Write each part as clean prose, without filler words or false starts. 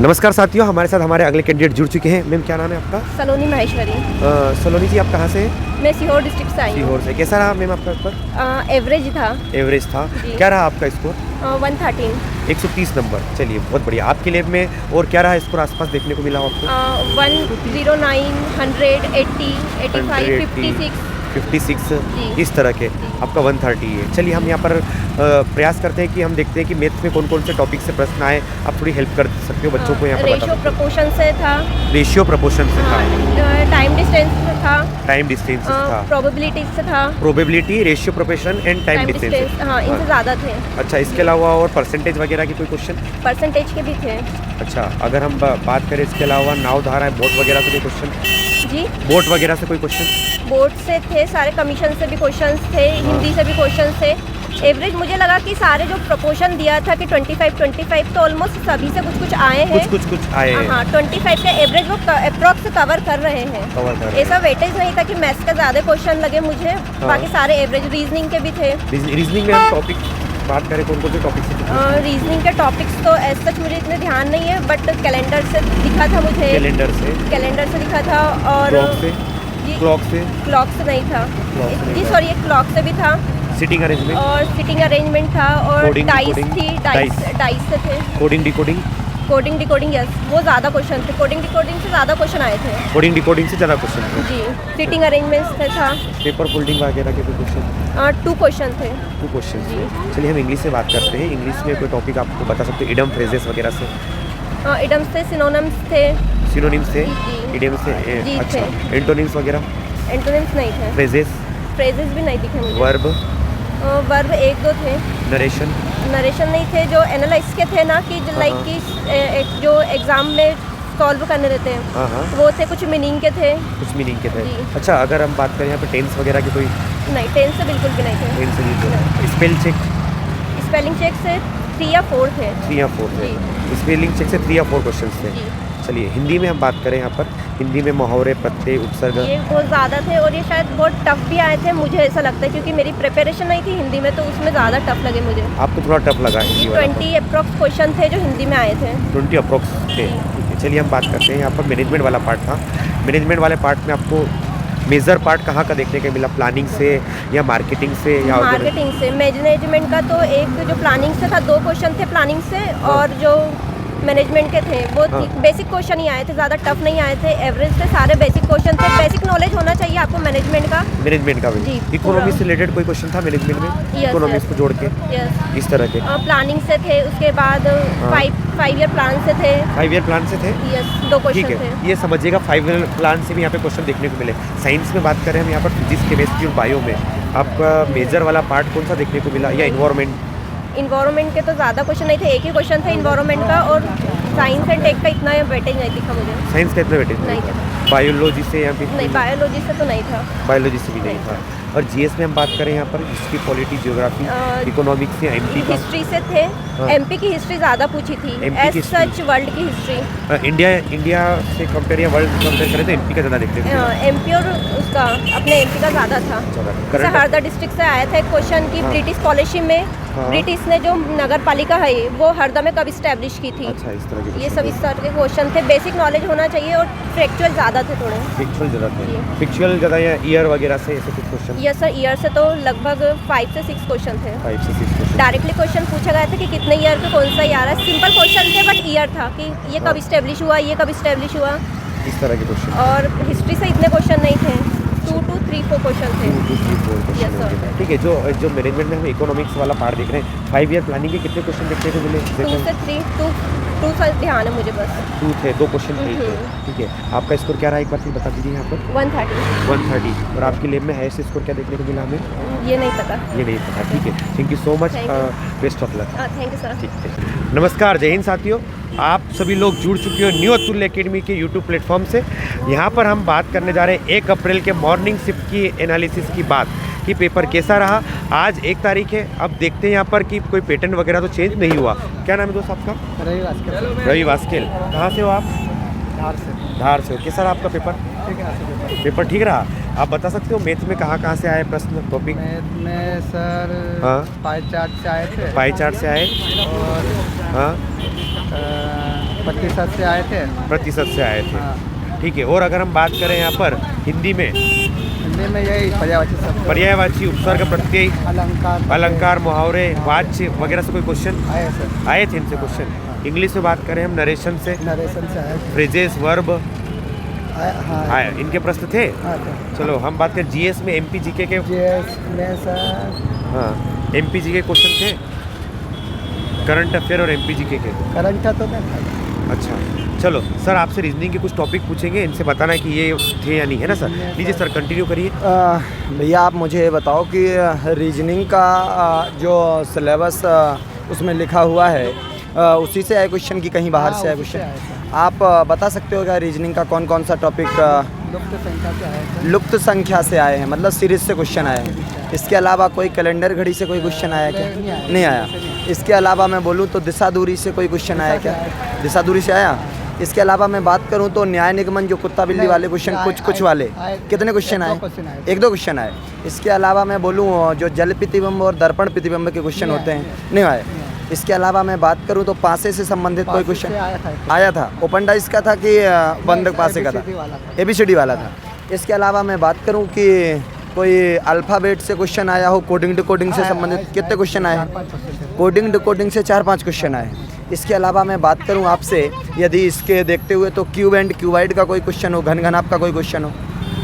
नमस्कार साथियों, हमारे साथ हमारे अगले कैंडिडेट जुड़ चुके हैं। मैम क्या नाम है आपका? सलोनी माहेश्वरी। सलोनी जी, आप कहाँ से हैं? मैं सीहोर डिस्ट्रिक्ट से आई हूँ। सीहोर से। कैसा रहा मैम आपका पेपर? एवरेज था। एवरेज था। जी। क्या रहा आपका स्कोर? 113। 130 नंबर। चलिए, बहुत बढ़िया। आपके लैब में और क्या रहा स्कोर आसपास देखने को मिला आपको? 109, 100, 80, 85, 56। 56 जी। इस तरह के। आपका 130 है। चलिए, हम यहाँ पर प्रयास करते हैं कि हम देखते हैं कि मैथ में कौन कौन से टॉपिक से प्रश्न आए। आप थोड़ी हेल्प कर सकते हो बच्चों को यहाँ पर? रेशियो प्रपोर्शन से था। रेशियो प्रपोर्शन से था। टाइम डिस्टेंस से था। टाइम डिस्टेंस से था। प्रोबेबिलिटी से था। Probability, ratio proportion and time distance. हाँ, इनसे ज़्यादा थे। अच्छा, इसके अलावा और परसेंटेज वगैरह की कोई क्वेश्चन? परसेंटेज के भी थे। अच्छा, अगर हम बात करें इसके अलावा नाव धारा, बोट वगैरह से कोई क्वेश्चन? जी। बोट वगैरह से कोई क्वेश्चन? बोर्ड से थे, सारे कमीशन से भी क्वेश्चंस थे, हिंदी से भी क्वेश्चंस थे। एवरेज मुझे लगा कि सारे जो प्रपोर्शन दिया था कि 25 तो ऑलमोस्ट सभी से कुछ आए हैं। कुछ आए हैं। हाँ, 25 का एवरेज वो अप्रॉक्स कवर कर रहे हैं। कवर कर रहे हैं। ऐसा वेटेज नहीं था कि मैथ्स का ज़्यादा क्वेश्चन लगे मुझे। बाकी सारे एवरेज। रीजनिंग के भी थे। रीजनिंग में हम टॉपिक बात करें, कौन कौन से टॉपिक से? रीजनिंग के टॉपिक्स तो ऐसा सच मुझे इतने ध्यान नहीं है, बट कैलेंडर से दिखा था मुझे। कैलेंडर से दिखा था। और क्लॉक से नहीं था। Clock से नहीं जी था। सॉरी, एक क्लॉक से भी था। सिटिंग अरेंजमेंट और सिटिंग अरेंजमेंट था। और Coding, डाइस decoding, थी। डाइस से थे। Coding decoding. Coding decoding, yes, वो ज़्यादा क्वेश्चन थे। कोडिंग डिकोडिंग से ज़्यादा क्वेश्चन आए थे। कोडिंग डिकोडिंग से ज़्यादा क्वेश्चन थे। जी। सिटिंग अरेंजमेंट से था। पेपर फोल्डिंग वगैरह के कोई क्वेश्चन? 2 क्वेश्चन थे। 2 क्वेश्चन थे। चलिए, हम इंग्लिश से बात करते हैं। इंग्लिश में कोई टॉपिक आपको बता सकते हो? इडम, फ्रेजेस वगैरह से? इडम्स थे, सिनोनिम्स थे। सिनोनिम्स से? जी। इडियम से? जी, अच्छा, थे। एंटोनिम्स वगैरह? एंटोनिम्स नहीं थे। फ्रेजेस भी नहीं दिखे मुझे। वर्ब? वर्ब 1-2 थे। नरेशन? नरेशन नहीं थे। जो एनालाइज के थे ना, कि लाइक कि जो एग्ज़ाम में सॉल्व करने रहते हैं, हाँ। वो थे। कुछ मीनिंग के थे। कुछ मीनिंग के थे। जी। अच्छा, अगर हम बात करें यहाँ पे टेंस वगैरह की कोई? नहीं, 10 से बिल्कुल भी नहीं थे। टेंस नहीं थे। Spell check? स्पेलिंग चेक से 3 या 4 थे। 3 या 4 थे। स्पेलिंग चेक से 3 या 4 क्वेश्चन थे। जी। चलिए, हिंदी में हम बात करें यहाँ पर। हिंदी में मुहावरे, प्रत्यय, उपसर्ग? ये बहुत ज़्यादा थे, और ये शायद बहुत टफ भी आए थे, मुझे ऐसा लगता है, क्योंकि मेरी प्रिपरेशन नहीं थी हिंदी में, तो उसमें ज़्यादा टफ लगे मुझे। आपको थोड़ा टफ लगा हिंदी वाला? 20 अप्रॉक्स क्वेश्चन थे जो हिंदी में आए थे। 20 अप्रॉक्स थे। ठीक है, चलिए हम बात करते हैं। यहाँ पर मैनेजमेंट वाला पार्ट था। मैनेजमेंट वाले पार्ट में आपको मेजर पार्ट कहाँ का देखने को मिला? प्लानिंग से या मार्केटिंग से या मार्केटिंग से। मैनेजमेंट का तो एक जो प्लानिंग से था, 2 क्वेश्चन थे प्लानिंग से, और जो मैनेजमेंट के थे वो बेसिक क्वेश्चन ही आए थे, ज़्यादा टफ नहीं आए थे। एवरेज से सारे बेसिक क्वेश्चन थे। बेसिक नॉलेज होना चाहिए आपको मैनेजमेट का भी? जी, इकोनॉमी से रिलेटेड कोई क्वेश्चन था मैनेजमेंट में? इकोनॉमिक्स को जोड़ के यस। इस तरह के प्लानिंग से थे। उसके बाद 5 ईयर प्लान से थे। 5 ईयर प्लान से थे। यस, 2 ठीक क्वेश्चन है, थे। ये समझिएगा 5 ईयर प्लान से भी यहाँ पे क्वेश्चन देखने को मिले। साइंस में बात करें हम यहाँ पर, फिजिक्स, केमिस्ट्री और बायो में आपका मेजर वाला पार्ट कौन सा देखने को मिला? या इन्वायरमेंट के तो ज़्यादा क्वेश्चन नहीं थे, एक ही क्वेश्चन था इन्वायरमेंट का। और साइंस एंड टेक का इतना वेटेज नहीं दिखा मुझे। साइंस का इतना वेटेज नहीं था। बायोलॉजी से यहाँ पे? नहीं, बायोलॉजी से तो नहीं था। बायोलॉजी से भी नहीं था। और जीएस में हम बात करें यहाँ पर, हिस्ट्री, पॉलिटी, ज्योग्राफी, इकोनॉमिक्स या एमपी का? हिस्ट्री से थे। एमपी की हिस्ट्री ज़्यादा पूछी थी। एज सच वर्ल्ड की हिस्ट्री। इंडिया से कंपेयर या वर्ल्ड कंपेयर करें तो एमपी का ज़्यादा देखते हैं। एमपी और उसका अपने एमपी का ज़्यादा था। जैसे हरदा डिस्ट्रिक्ट से आया था एक क्वेश्चन की ब्रिटिश पॉलिसी में ब्रिटिश ने जो नगर पालिका है वो हरदा में कब इस्टेब्लिश की थी। अच्छा, इस तरह के ये सब इस तरह के क्वेश्चन थे। बेसिक नॉलेज होना चाहिए, और फैक्चुअल ज़्यादा थे थोड़े। फैक्चुअल ज़्यादा थे। फैक्चुअल ज़्यादा या ईयर वगैरह से ऐसे कुछ क्वेश्चन? यस सर, ईयर से तो लगभग 5 से 6 क्वेश्चन थे। 5 से 6 क्वेश्चन। डायरेक्टली क्वेश्चन पूछा गया था कि कितने ईयर पे कौन सा ईयर है। सिंपल क्वेश्चन थे, बट ईयर था कि ये कब इस्टेब्लिश हुआ, ये कब इस्टेब्लिश हुआ, इस तरह के क्वेश्चन। और हिस्ट्री से इतने क्वेश्चन नहीं थे। 2 to 3 4 क्वेश्चन थे। 2 to 3 4 Yes, sir. क्वेश्चन। ठीक है, जो मैनेजमेंट में हम इकोनॉमिक्स वाला पार्ट देख रहे हैं, 5 ईयर प्लानिंग के कितने क्वेश्चन देखने को मिले? 2 से 3, 2 से ध्यान है मुझे बस। 2 थे, 2 क्वेश्चन थे। ठीक है, आपका स्कोर क्या रहा एक बार फिर बता दीजिए यहाँ पर? 130। 130। और आपकी लैब में हाईएस्ट स्कोर क्या देखने को मिला हमें? ये नहीं पता। ये नहीं पता। ठीक है, thank you so much, Thank you. Best of luck. Thank you sir. ठीक है, नमस्कार, जय हिंद साथियों। आप सभी लोग जुड़ चुके हो न्यू अतुल्य एकेडमी के यूट्यूब प्लेटफॉर्म से। यहाँ पर हम बात करने जा रहे हैं 1 अप्रैल के मॉर्निंग शिफ्ट की एनालिसिस की बात कि पेपर कैसा रहा। आज 1 तारीख है। अब देखते हैं यहाँ पर कि कोई पैटर्न वगैरह तो चेंज नहीं हुआ। क्या नाम है दोस्त आपका? रवि वास्केल। रवि वास्केल। कहाँ से हो आप? धार से। धार से हो। कैसा रहा आपका पेपर? ठीक है। पेपर ठीक रहा। आप बता सकते हो मैथ में कहाँ से आए प्रश्न, टॉपिक? मैथ में सर पाई चार्ट से आए थे। पाई चार्ट से आए। और हाँ, प्रतिशत से आए थे। प्रतिशत से आए थे। हाँ। ठीक है, और अगर हम बात करें यहाँ पर हिंदी में, हिंदी में यही पर्यायवाची शब्द, पर्यायवाची, उपसर्ग, प्रत्यय, अलंकार, अलंकार, मुहावरे, वाच्य वगैरह से कोई क्वेश्चन आए सर। आए थे इनसे क्वेश्चन। इंग्लिश में बात करें हम नरेशन से, नरेशन से आए थे। फ्रेजेस, वर्ब हाँ आए, इनके प्रश्न थे। हाँ थे। चलो हम बात करें जीएस में, एमपी जीके के। जीएस में सर हाँ, एमपी जीके क्वेश्चन थे, करंट अफेयर और एमपी जीके के। करंट तो नहीं था। अच्छा, चलो सर आपसे रीजनिंग के कुछ टॉपिक पूछेंगे, इनसे बताना है कि ये थे या नहीं, है ना सर। लीजिए सर कंटिन्यू करिए। भैया आप मुझे ये बताओ कि रीजनिंग का जो सिलेबस उसमें लिखा हुआ है उसी से आए क्वेश्चन की कहीं बाहर से आए उसी से आए क्वेश्चन? आप बता सकते हो क्या रीजनिंग का कौन कौन सा टॉपिक लुप्त संख्या से आए थे। लुप्त संख्या से आए हैं, मतलब सीरीज से क्वेश्चन आए हैं? इसके अलावा कोई कैलेंडर घड़ी से कोई क्वेश्चन आया क्या? नहीं आया। इसके अलावा मैं बोलूँ तो दिशा दूरी से कोई क्वेश्चन आया क्या? दिशा दूरी से आया। इसके अलावा मैं बात करूं तो न्याय निगमन जो कुत्ता बिल्ली वाले क्वेश्चन, कुछ वाले कितने क्वेश्चन आए? एक दो क्वेश्चन आए। इसके अलावा मैं बोलूं जो जल प्रतिबिंब और दर्पण प्रतिबिंब के क्वेश्चन होते हैं, नहीं आए। इसके अलावा मैं बात करूं तो पासे से संबंधित कोई क्वेश्चन आया था? ओपन डाइस का था कि बंद पासे का था? ABCD वाला था। इसके अलावा मैं बात करूं कि कोई अल्फ़ाबेट से क्वेश्चन आया हो, कोडिंग डिकोडिंग से संबंधित कितने क्वेश्चन आए? कोडिंग डिकोडिंग से 4-5 क्वेश्चन आए। इसके अलावा मैं बात करूं आपसे, यदि इसके देखते हुए तो क्यूब एंड क्यूबाइड का कोई क्वेश्चन हो, घन घन आपका कोई क्वेश्चन हो?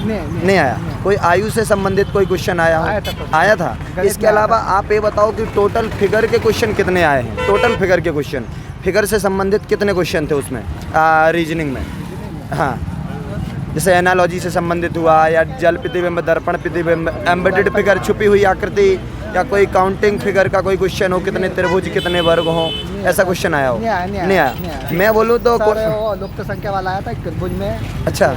नहीं आया। कोई आयु से संबंधित कोई क्वेश्चन आया हो? आया था। इसके अलावा आप ये बताओ कि टोटल फिगर के क्वेश्चन कितने आए हैं? टोटल फिगर के क्वेश्चन, फिगर से संबंधित कितने क्वेश्चन थे उसमें रीजनिंग में? हाँ, जैसे एनालॉजी से संबंधित हुआ, या जल प्रतिबिंब, दर्पण प्रतिबिंब, एम्बेडेड फिगर, छुपी हुई आकृति, या कोई काउंटिंग फिगर का कोई क्वेश्चन हो, कितने त्रिभुज कितने वर्ग हों, ऐसा क्वेश्चन आया हो? नहीं आया। मैं बोलूँ तो वो लुप्त संख्या वाला आया था त्रिभुज में। अच्छा,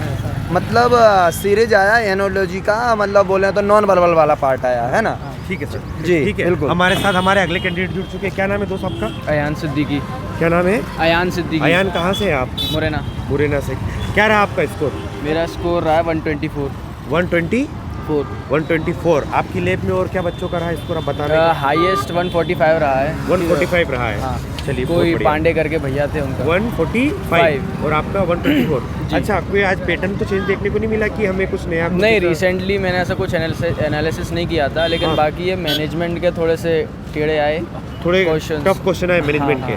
मतलब सीरीज आया एनोलॉजी का, मतलब बोले तो नॉन वर्बल वाला पार्ट आया है ना? ठीक है सर जी, ठीक है। बिल्कुल। हमारे साथ हमारे अगले कैंडिडेट जुड़ चुके हैं। क्या नाम है दोस्त आपका? अयान सिद्दीकी। क्या नाम है? अयान सिद्दीकी। अयान, कहाँ से हैं आप? मुरैना। मुरैना से। क्या रहा आपका स्कोर? मेरा स्कोर रहा है 124। 124। आपकी लैब में और क्या बच्चों का रहा स्कोर, आप बताना। हाईएस्ट 145 रहा है। 145 रहा है। हाँ। चलिए, कोई बहुत बढ़िया। पांडे करके भैया थे उनका 145 और आपका 124। जी। अच्छा, कोई आज पैटर्न तो चेंज देखने को नहीं मिला कि हमें कुछ नया? नहीं, रिसेंटली मैंने ऐसा कुछ एनालिसिस नहीं किया था, लेकिन हाँ। बाकी ये मैनेजमेंट के थोड़े से टेढ़े आए, थोड़े Questions। टफ क्वेश्चन आए मैनेजमेंट के।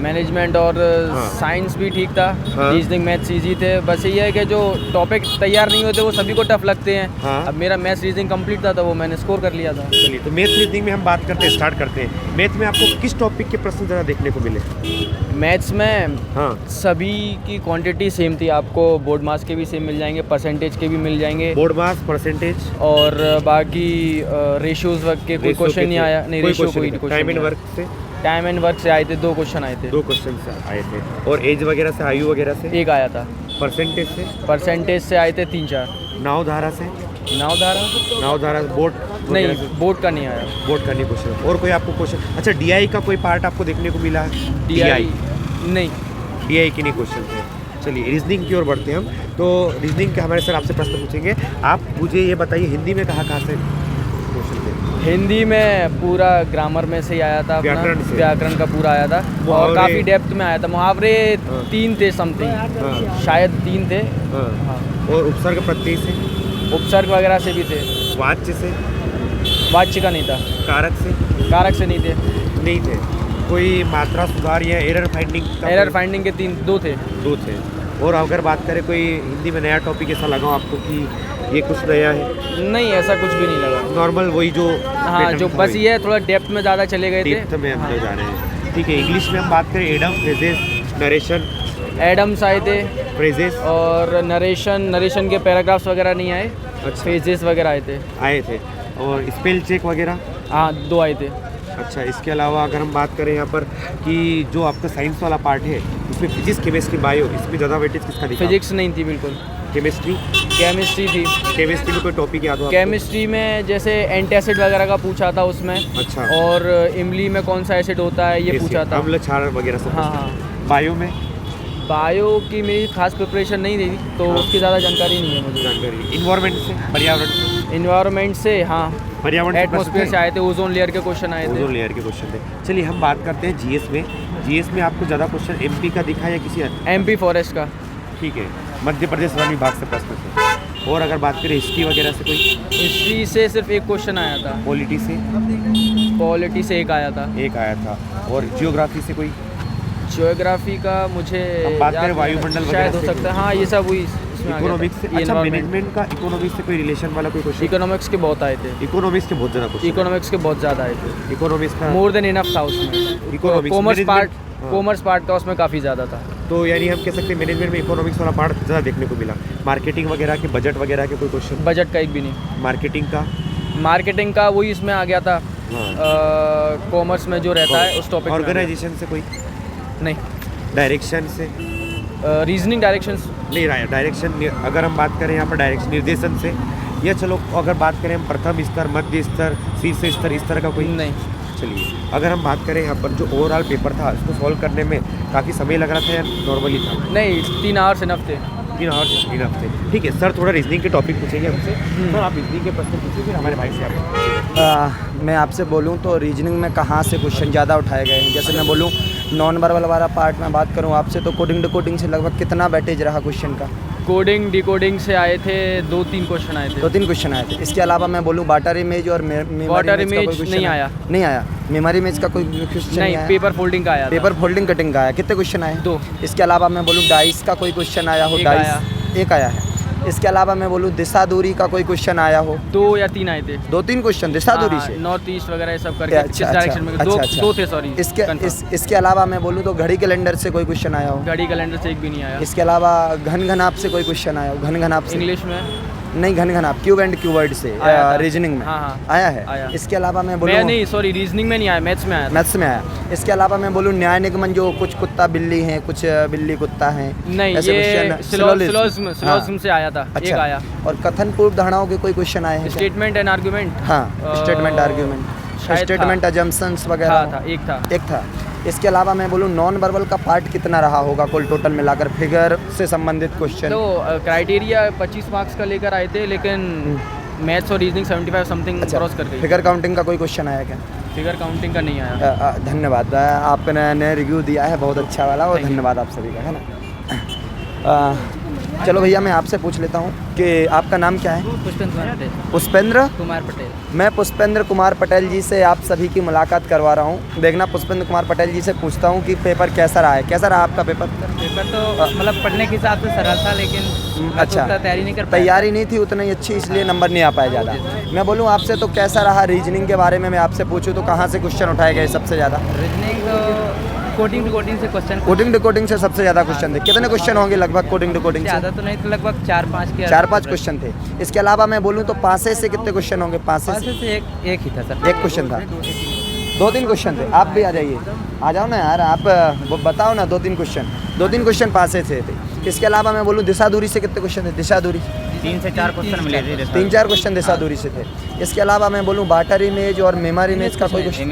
मैनेजमेंट और हाँ। साइंस भी ठीक था। हाँ। रीजनिंग मैथ्स ईजी थे। बस ये है कि जो टॉपिक तैयार नहीं होते वो सभी को टफ लगते हैं। हाँ। अब मेरा मैथ्स रीजनिंग कंप्लीट था तो वो मैंने स्कोर कर लिया था। चलिए, तो मैथ रीजनिंग में हम बात करते हैं, स्टार्ट करते हैं। मैथ में आपको किस टॉपिक के प्रश्न ज़्यादा देखने को मिले? मैथ्स में हाँ, सभी की क्वांटिटी सेम थी। आपको बोर्ड मास के भी सेम मिल जाएंगे, परसेंटेज के भी मिल जाएंगे, बोर्ड मास, परसेंटेज और बाकी रेशियोज वर्क के कोई क्वेश्चन नहीं आया। नहीं, रेशियो कोई टाइम एंड वर्क से, टाइम एंड वर्क से आए थे 2 क्वेश्चन आए थे। 2 क्वेश्चन आए थे। और एज वगैरह से, आयु वगैरह से? एक आया था। परसेंटेज से? परसेंटेज से आए थे 3-4। नाव धारा से? नाव धारा नाव धारा बोर्ड नहीं, बोर्ड का नहीं आया। बोर्ड का नहीं क्वेश्चन। और कोई आपको क्वेश्चन? अच्छा, डीआई का कोई पार्ट आपको देखने को मिला है? DI नहीं। डीआई के नहीं क्वेश्चन थे। चलिए, रीजनिंग की ओर बढ़ते हैं हम। तो रीजनिंग के हमारे सर आपसे प्रश्न पूछेंगे। आप मुझे ये बताइए, हिंदी में कहाँ से क्वेश्चन थे? हिंदी में पूरा ग्रामर में से ही आया था, अपना व्याकरण से? व्याकरण का पूरा आया था, और मुहावरे? काफ़ी डेप्थ में आया था। मुहावरे हाँ। 3 थे समथिंग, हाँ। शायद 3 थे। हाँ। हाँ। और उपसर्ग, प्रत्यय से? उपसर्ग वगैरह से भी थे। वाच्य से? वाच्य का नहीं था। कारक से? कारक से नहीं थे। नहीं थे। कोई मात्रा सुधार या एरर फाइंडिंग का? एरर फाइंडिंग के 2 थे। 2 थे। और अगर बात करें कोई हिंदी में नया टॉपिक ऐसा लगा आपको कि ये कुछ नया है? नहीं, ऐसा कुछ भी नहीं लगा। नॉर्मल वही जो हाँ, pattern जो था बस वही। ये है थोड़ा डेप्थ में ज़्यादा चले गए थे। डेप्थ में हम लोग जा रहे हैं। ठीक है, इंग्लिश में हम बात करें, एडम, फ्रेजेस, नरेशन, एडम्स आए थे, फ्रेजेस और नरेशन के पैराग्राफ्स वगैरह नहीं आए। अच्छा। फेजेस वगैरह आए थे। आए थे। और स्पेल चेक वगैरह? हाँ, 2 आए थे। अच्छा, इसके अलावा अगर हम बात करें यहाँ पर कि जो आपका साइंस वाला पार्ट है उसमें फिजिक्स, केमिस्ट्री, बायो, इसमें ज़्यादा वेटेज किसका दिखा? फिजिक्स नहीं थी बिल्कुल। केमिस्ट्री? केमिस्ट्री थी। केमिस्ट्री में कोई टॉपिक याद हो आपको? केमिस्ट्री में जैसे एंटासिड वगैरह का पूछा था उसमें। अच्छा। और इमली में कौन सा एसिड होता है ये जैसे पूछा था। अम्ल, क्षार वगैरह सब हाँ, पूछा। हाँ। बायो में? बायो की मेरी खास प्रिपरेशन नहीं थी तो हाँ। उसकी ज़्यादा जानकारी नहीं है मुझे। जानकारी। इन्वायरमेंट से, पर्यावरण से? इन्वायरमेंट से, हाँ, पर्यावरण एटमॉस्फेयर से आए थे। ओजोन लेयर के क्वेश्चन आए थे। ओजोन लेयर के क्वेश्चन थे। चलिए, हम बात करते हैं जीएस में। जीएस में आपको ज़्यादा क्वेश्चन एमपी का दिखा या किसी MP फॉरेस्ट का। ठीक है, मध्य प्रदेश वन विभाग से प्रश्न थे। और अगर बात करें हिस्ट्री वगैरह से, कोई हिस्ट्री से सिर्फ एक क्वेश्चन आया था। पॉलिटी से पॉलिटी से एक आया था। एक आया था। और जियोग्राफी से कोई? ज्योग्राफी का मुझे हम बात करें याद वायुमंडल नहीं, वगैरह शायद हो से सकता है। हाँ, ये सब हुई इसमें आ गया था। इकोनॉमिक्स से? अच्छा, Environment। मैनेजमेंट का इकोनॉमिक्स से कोई रिलेशन वाला कोई क्वेश्चन? इकोनॉमिक्स के बहुत आए थे। इकोनॉमिक्स के बहुत ज़्यादा क्वेश्चन। इकोनॉमिक्स के बहुत ज़्यादा आए थे। इकोनॉमिक्स का मोर देन इनफ था उसमें। Economics, कॉमर्स management, पार्ट हाँ। कॉमर्स पार्ट का उसमें काफ़ी ज़्यादा था। तो यानी हम कह सकते हैं मैनेजमेंट में इकोनॉमिक्स वाला पार्ट ज़्यादा देखने को मिला। मार्केटिंग वगैरह के, बजट वगैरह के कोई क्वेश्चन? बजट का एक भी नहीं। मार्केटिंग का वही इसमें आ गया था। हाँ। कॉमर्स में जो रहता है उस टॉपिक। ऑर्गेनाइजेशन से कोई? नहीं। डायरेक्शन से? रीजनिंग डायरेक्शंस नहीं रहा। डायरेक्शन अगर हम बात करें यहाँ पर डायरेक्शन निर्देशन से, या चलो अगर बात करें हम प्रथम स्तर, मध्य स्तर, शीर्ष स्तर, इस तरह का कोई? नहीं। चलिए, अगर हम बात करें यहाँ पर जो ओवरऑल पेपर था उसको सॉल्व करने में काफ़ी समय लग रहा था या नॉर्मली था? नहीं, 3 आवर्स इनफ थे। 3 आवर्स 3 हफ्ते। ठीक है सर, थोड़ा रीजनिंग के टॉपिक पूछेंगे हमसे। सर आप रीजनिंग के प्रश्न पूछिए, फिर हमारे भाई से आप। मैं आपसे बोलूं तो रीजनिंग में कहाँ से क्वेश्चन ज़्यादा उठाए गए हैं? जैसे मैं बोलूं नॉन वर्बल वाला पार्ट में बात करूं आपसे, तो कोडिंग डिकोडिंग से लगभग कितना बैटेज रहा क्वेश्चन का? कोडिंग डिकोडिंग से आए थे 2-3 क्वेश्चन आए थे। 2-3 क्वेश्चन आए थे। इसके अलावा मैं बोलूं वाटर इमेज और वाटर इमेज नहीं आया। नहीं आया। मेमोरी इमेज का कोई क्वेश्चन नहीं, आया? पेपर फोल्डिंग का आया था। पेपर फोल्डिंग कटिंग का आया। कितने क्वेश्चन आए? 2। इसके अलावा मैं बोलूं डाइस का कोई क्वेश्चन आया हो? एक डाइस आया। एक आया है। इसके अलावा मैं बोलूं दिशा दूरी का कोई क्वेश्चन आया हो? 2 या 3 आए थे। 2-3 क्वेश्चन दिशा दूरी से? नॉर्थ ईस्ट वगैरह ये सब करके अच्छा, किस अच्छा, डायरेक्शन में? अच्छा। 2 थे, सॉरी। इसके अलावा मैं बोलूँ तो घड़ी कैलेंडर से कोई क्वेश्चन आया हो? घड़ी कैलेंडर से एक भी नहीं आया। इसके अलावा घन घनाप से कोई क्वेश्चन आया हो? घन घनाप से? इंग्लिश में नहीं, घन घनाप क्यूब एंड क्यूवर्ड से आया था। रीजनिंग में हाँ, हाँ। आया है। आया। इसके अलावा मैं मैं बोलूँ नहीं, सॉरी, रीजनिंग में नहीं आया, मैथ्स में आया था। मैथ्स में आया। इसके अलावा मैं बोलूँ न्याय निगमन, जो कुछ कुत्ता बिल्ली हैं, कुछ बिल्ली कुत्ता हैं, नहीं, ऐसे ये question, सिलोजिज्म हाँ। से आया था। एक अच्छा। आया। और कथन पूर्व धारणाओं के कोई क्वेश्चन आए हैं क्या? Statement and argument. हाँ, स्टेटमेंट आर्ग्यूमेंट, शायद स्टेटमेंट अजम्पशंस वगैरह था। एक था। एक था। इसके अलावा मैं बोलूँ नॉन वर्बल का पार्ट कितना रहा होगा कुल टोटल मिलाकर, फिगर से संबंधित क्वेश्चन? तो क्राइटेरिया 25 मार्क्स का लेकर आए थे, लेकिन मैथ्स और रीजनिंग 75 समथिंग क्रॉस कर गई। फिगर काउंटिंग का कोई क्वेश्चन आया क्या? फिगर काउंटिंग का नहीं आया। धन्यवाद, आपने रिव्यू दिया है बहुत अच्छा वाला, और धन्यवाद आप सभी का, है ना। चलो भैया, मैं आपसे पूछ लेता हूँ कि आपका नाम क्या है? पुष्पेंद्र कुमार पटेल। मैं पुष्पेंद्र कुमार पटेल जी से आप सभी की मुलाकात करवा रहा हूँ। देखना, पुष्पेंद्र कुमार पटेल जी से पूछता हूँ कि पेपर कैसा रहा है। कैसा रहा आपका पेपर? पेपर तो मतलब पढ़ने के हिसाब से सरल था, लेकिन अच्छा, तैयारी नहीं कर पाया। तैयारी नहीं थी उतनी अच्छी, इसलिए नंबर नहीं आ पाए ज़्यादा। मैं बोलूँ आपसे तो कैसा रहा रीजनिंग के बारे में मैं आपसे पूछूँ तो कहाँ से क्वेश्चन उठाए गए सबसे ज़्यादा? रीजनिंग तो कोडिंग डिकोडिंग से क्वेश्चन। कोडिंग डिकोडिंग से सबसे ज़्यादा क्वेश्चन थे। कितने क्वेश्चन होंगे लगभग कोडिंग डिकोडिंग से? ज़्यादा तो नहीं, तो लगभग 4-5 के 4-5 क्वेश्चन थे। इसके अलावा मैं बोलूँ तो पासे से कितने क्वेश्चन होंगे? पासे से एक ही था सर। एक क्वेश्चन था। 2-3 क्वेश्चन थे। आप भी आ जाइए, आ जाओ ना यार, आप बताओ ना। 2-3 क्वेश्चन पासे से थे। इसके अलावा मैं बोलूँ दिशा दूरी से कितने क्वेश्चन थे? दिशा दूरी 3 से 4 क्वेश्चन मिले थे। 3-4 क्वेश्चन दिशा दूरी से थे। इसके अलावा मैं बोलूँ वाटर इमेज और मेमोरी इमेज का कोई क्वेश्चन?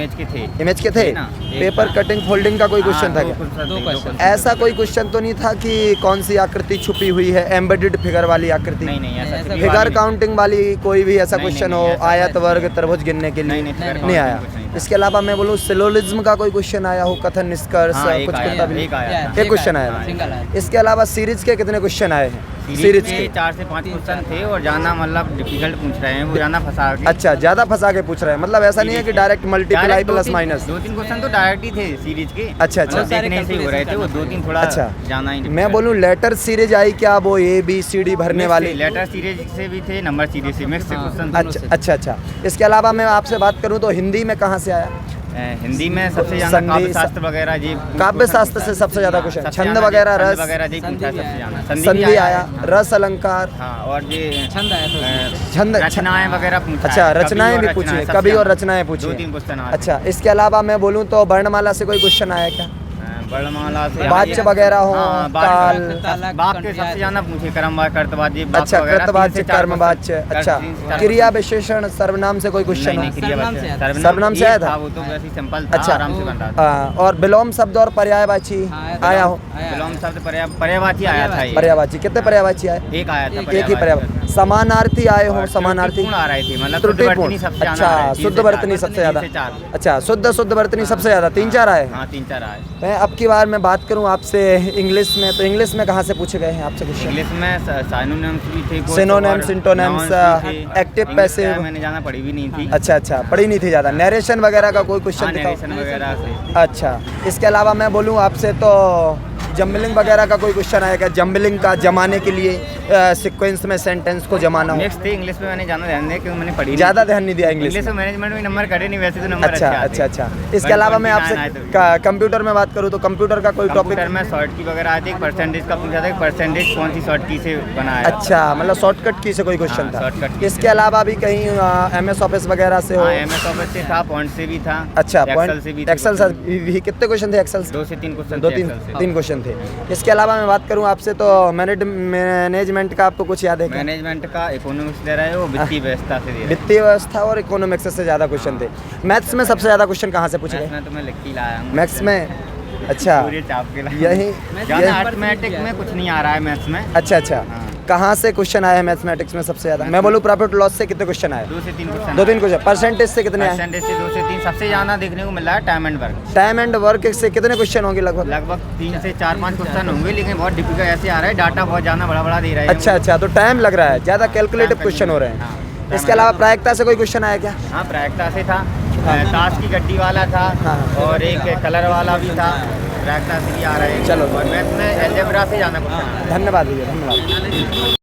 इमेज के थे। पेपर कटिंग फोल्डिंग का कोई क्वेश्चन था क्या? 2 क्वेश्चन। ऐसा कोई क्वेश्चन तो नहीं था कि कौन सी आकृति छुपी हुई है, एम्बेडेड फिगर वाली आकृति? नहीं, ऐसा फिगर काउंटिंग वाली कोई भी ऐसा क्वेश्चन हो, आयत वर्ग त्रिभुज गिनने के लिए? नहीं आया। इसके अलावा मैं बोलूँ सिलोजिज्म का कोई क्वेश्चन आया हो, कथन निष्कर्ष, कुछ कुत्ता बिल्ली? एक क्वेश्चन आया। इसके अलावा सीरीज के कितने क्वेश्चन आए हैं? सीरीज के 4 से 5 क्वेश्चन थे, और जाना मतलब डिफिकल्ट पूछ रहे हैं, वो जाना फंसा के। अच्छा, ज़्यादा फंसा के पूछ रहे हैं, मतलब ऐसा नहीं है कि direct multiply plus minus? 2-3 question तो डायरेक्ट ही थे सीरीज के। अच्छा, अच्छा। देखने से ही हो रहे थे वो, 2-3 थोड़ा अच्छा। जाना ही। मैं बोलूँ लेटर सीरीज आई क्या, वो ABCD भरने वाली? लेटर सीरीज से भी थे, नंबर सीरीज से, मिक्स क्वेश्चन। अच्छा। इसके अलावा मैं आपसे बात करूँ तो हिंदी में कहाँ से आया? हिंदी में सबसे ज़्यादा काव्य शास्त्र वगैरह जी। काव्य शास्त्र से सबसे ज़्यादा क्वेश्चन। छंद वगैरह, रस वगैरह जी पूछा सबसे ज़्यादा। संधि आया, रस अलंकार, हाँ, और ये छंद आया, छंद, रचनाएं वगैरह पूछा। अच्छा, रचनाएं भी पूछी, कवि और रचनाएं पूछी। 2-3 क्वेश्चन। अच्छा, इसके अलावा मैं बोलूँ तो वर्णमाला से कोई क्वेश्चन आया क्या? वर्णमाला से वाच्य वगैरह हो, काल, बाप के सबसे ज़्यादा पूछे, कर्मवाच्य कर्तवाच्य। अच्छा, कर्तवाच्य कर्मवाच्य। अच्छा, क्रिया विशेषण सर्वनाम से कोई क्वेश्चन हो? सर्वनाम से आया था, वो तो वैसे सिंपल था, अच्छा, आराम से बन रहा था। और विलोम शब्द और पर्यायवाची आया हो? विलोम शब्द पर्यायवाची आया था। पर्यायवाची कितने पर्यायवाची आए? एक आया था। एक ही पर्यायवाची। समानार्थी आए हो, समानार्थी त्रुटिपूर्ण आ रहे थे, मतलब शुद्ध त्रुटिपूर्ण। वर्तनी सबसे ज्यादा आ रहे अच्छा, थे, शुद्ध 3 से वर्तनी 4, सबसे ज्यादा। 3 से 4। अच्छा, शुद्ध वर्तनी सबसे ज्यादा 3-4 आए। हाँ 3-4 आए। मैं अब की बार मैं बात करूं आपसे इंग्लिश में, तो इंग्लिश में कहाँ से पूछे गए हैं आपसे क्वेश्चन? इंग्लिश में सिनोनिम्स भी थे कुछ, Synonyms, और synonyms, nouns भी थे। active, English passive। क्या मैंने जाना पढ़ी भी नहीं थी। अच्छा, पढ़ी नहीं थी ज़्यादा। नरेशन वगैरह का कोई हाँ क्वेश्चन दिखाओ। नरेशन वगैरह से। अच्छा, इसके अलावा मैं बोलूँ आपसे तो जम्बलिंग वगैरह का कोई क्वेश्चन आएगा? जम्बलिंग का जमाने के लिए सीक्वेंस में सेंटेंस को जमाना हो। मिक्स थे, इंग्लिश में मैंने ज़्यादा ध्यान दिया क्योंकि मैंने पढ़ी ज़्यादा ध्यान नहीं दिया इंग्लिश इंग्लिश में। में मैनेजमेंट में नंबर कटे नहीं, वैसे तो नंबर अच्छा, अच्छे आते। इसके अलावा मैं 129 आए थे। आपसे कंप्यूटर में बात करूँ तो कंप्यूटर का कोई टॉपिक? कंप्यूटर में शॉर्ट की वगैरह आती है, परसेंटेज का पूछा था, परसेंटेज कौन सी शॉर्ट की से बना है। अच्छा, मतलब शॉर्टकट की से कोई क्वेश्चन हाँ, था। शॉर्टकट की इसके अलावा भी कहीं MS ऑफिस वगैरह से हो? हाँ MS ऑफिस से था, पॉइंट से भी था। अच्छा, एक्सेल से भी थे। एक्सेल से भी कितने क्वेश्चन थे एक्सेल से? 2 से 3 क्वेश्चन 3 क्वेश्चन थे। इसके अलावा मैं बात करूं आपसे तो मैनेजमेंट का आपको कुछ याद है क्या? मैनेजमेंट का इकोनॉमिक्स दे रहे हो, वित्तीय व्यवस्था से दे रहे हो। वित्तीय व्यवस्था और इकोनॉमिक्स से ज़्यादा क्वेश्चन थे। मैथ्स में सबसे ज़्यादा क्वेश्चन कहाँ से पूछे मैथ्स गए? में तो मैं लिख के लाया हूँ। मैथ्स में? अच्छा, पूरे चाप के लाया। यही ज़्यादा अर्थमेटिक में कुछ नहीं आ रहा है मैथ्स में। अच्छा, हाँ। कहाँ से क्वेश्चन आए हैं मैथमेटिक्स में सबसे ज़्यादा? मैं बोलूँ प्रॉफिट लॉस से कितने क्वेश्चन आए? 2 से 3 क्वेश्चन। 2-3 क्वेश्चन। परसेंटेज से कितने आए? परसेंटेज से 2 से 3 सबसे ज़्यादा देखने को मिल रहा है time and work. Time and work से कितने क्वेश्चन होंगे लगभग? लगभग 3 से 4-5 क्वेश्चन होंगे, लेकिन बहुत डिफिकल्ट ऐसे आ रहा है, डाटा बहुत ज़्यादा बड़ा दे रहा है। अच्छा, तो टाइम लग रहा है, ज़्यादा कैलकुलेटिव क्वेश्चन हो रहे हैं। हाँ। इसके अलावा प्रायिकता से कोई क्वेश्चन आया क्या? हाँ प्रायिकता से था, ताश की गड्डी वाला था, हाँ। और एक कलर वाला भी था। प्रायिकता से भी आ रहा है। चलो। और मैथ में अलजेब्रा से जाना पड़ता है। धन्यवाद भैया, धन्यवाद।